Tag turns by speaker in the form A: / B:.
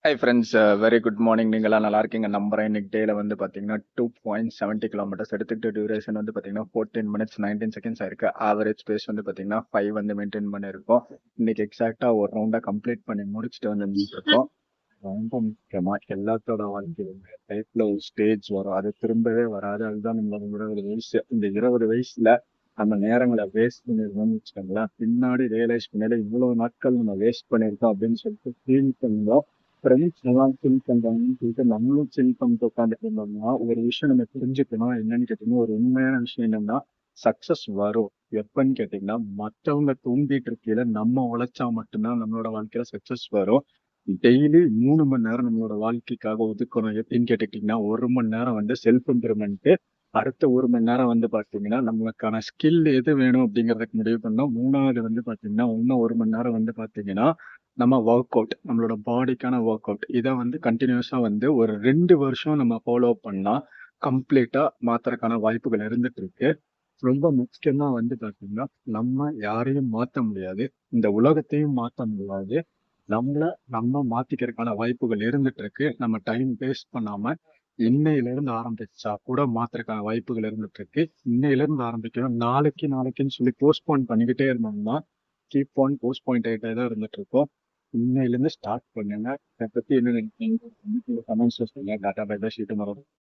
A: Hi friends, very good morning. நீங்களாம் நல்லா இருக்கீங்க நம்புறேன். இன்னைக்கு டேல வந்து பார்த்தீங்கன்னா 2.70 கிலோமீட்டர்ஸ் எடுத்துக்கிட்ட டியூரேஷன் வந்து பார்த்தீங்கன்னா 14 மினிட்ஸ் 19 செகண்ட்ஸ் ஆயிருக்கு. ஆவரேஜ் ஸ்பேஸ் வந்து பார்த்தீங்கன்னா 5 வந்து மெயின்டைன் பண்ணியிருக்கோம். இன்னைக்கு எக்ஸாக்டா ஒரு ரவுண்டா கம்ப்ளீட் பண்ணி முடிச்சுட்டு வந்து இருக்கோம். ரொம்ப முக்கியமா எல்லாத்தோட வாழ்க்கையிலுமே லைஃப்ல ஒரு ஸ்டேஜ் வரும், அது திரும்பவே வராது. அதுதான் நம்மளோட 20 வயசு. இந்த 20 வயசுல நம்ம நேரங்களை வேஸ்ட் பண்ணிருக்கோம்னு வச்சுக்கோங்களேன். பின்னாடி ரியலைஸ் பண்ணல இவ்வளவு நாட்கள் நம்ம வேஸ்ட் பண்ணிருக்கோம் அப்படின்னு சொல்லிட்டு ஃபீல் பண்ணோம். ஃப்ரெண்ட்ஸ் எல்லாம் சில் பண்றாங்கன்னு சொல்லிட்டு நம்மளும் சில் பண்ணிட்டு உட்காந்துட்டு இருந்தோம்னா ஒரு விஷயம் நம்ம புரிஞ்சுக்கணும். என்னன்னு கேட்டீங்கன்னா, ஒரு உண்மையான விஷயம் என்னன்னா, சக்சஸ் வரும் எப்பன்னு கேட்டீங்கன்னா, மற்றவங்க தூங்கிட்டு இருக்கையில நம்ம உழைச்சா மட்டும்தான் நம்மளோட வாழ்க்கையில சக்சஸ் வரும். டெய்லி 3 மணி நேரம் நம்மளோட வாழ்க்கைக்காக ஒதுக்கணும். எப்படின்னு கேட்டுக்கிட்டீங்கன்னா, 1 மணி நேரம் வந்து செல்ஃப் இம்ப்ரூவ்மெண்ட், அடுத்த 1 மணி நேரம் வந்து பாத்தீங்கன்னா நம்மளுக்கான ஸ்கில் எது வேணும் அப்படிங்கறதுக்கு முடிவு பண்ணோம். மூணாவது வந்து பாத்தீங்கன்னா இன்னும் 1 மணி நேரம் வந்து பாத்தீங்கன்னா நம்ம ஒர்க் அவுட், நம்மளோட பாடிக்கான ஒர்க் அவுட். இதை வந்து கண்டினியூஸா வந்து ஒரு 2 வருஷம் நம்ம ஃபாலோ பண்ணா கம்ப்ளீட்டா மாத்துறதுக்கான வாய்ப்புகள் இருந்துட்டு இருக்கு. ரொம்ப முக்கியமா வந்து பாத்தீங்கன்னா, நம்ம யாரையும் மாத்த முடியாது, இந்த உலகத்தையும் மாத்த முடியாது. நம்மள நம்ம மாத்திக்கிறதுக்கான வாய்ப்புகள் இருந்துட்டு இருக்கு. நம்ம டைம் வேஸ்ட் பண்ணாம இன்னையில இருந்து ஆரம்பிச்சா கூட மாத்துறதுக்கான வாய்ப்புகள் இருந்துட்டு இருக்கு. இன்னையில இருந்து ஆரம்பிக்கணும். நாளைக்கு நாளைக்குன்னு சொல்லி போஸ்ட்போன் பண்ணிக்கிட்டே இருந்தோம்னா கீப் ஆன் போஸ்ட்போன் ஆகிட்டே தான் இருந்துட்டு இருக்கோம். இன்னையில இருந்து ஸ்டார்ட் பண்ணுங்க. இதை பத்தி என்ன நினைக்கிறீங்க? கமெண்ட்ஸ்ல சொல்லுங்க. Tata bye by. சீட்டு மரம்.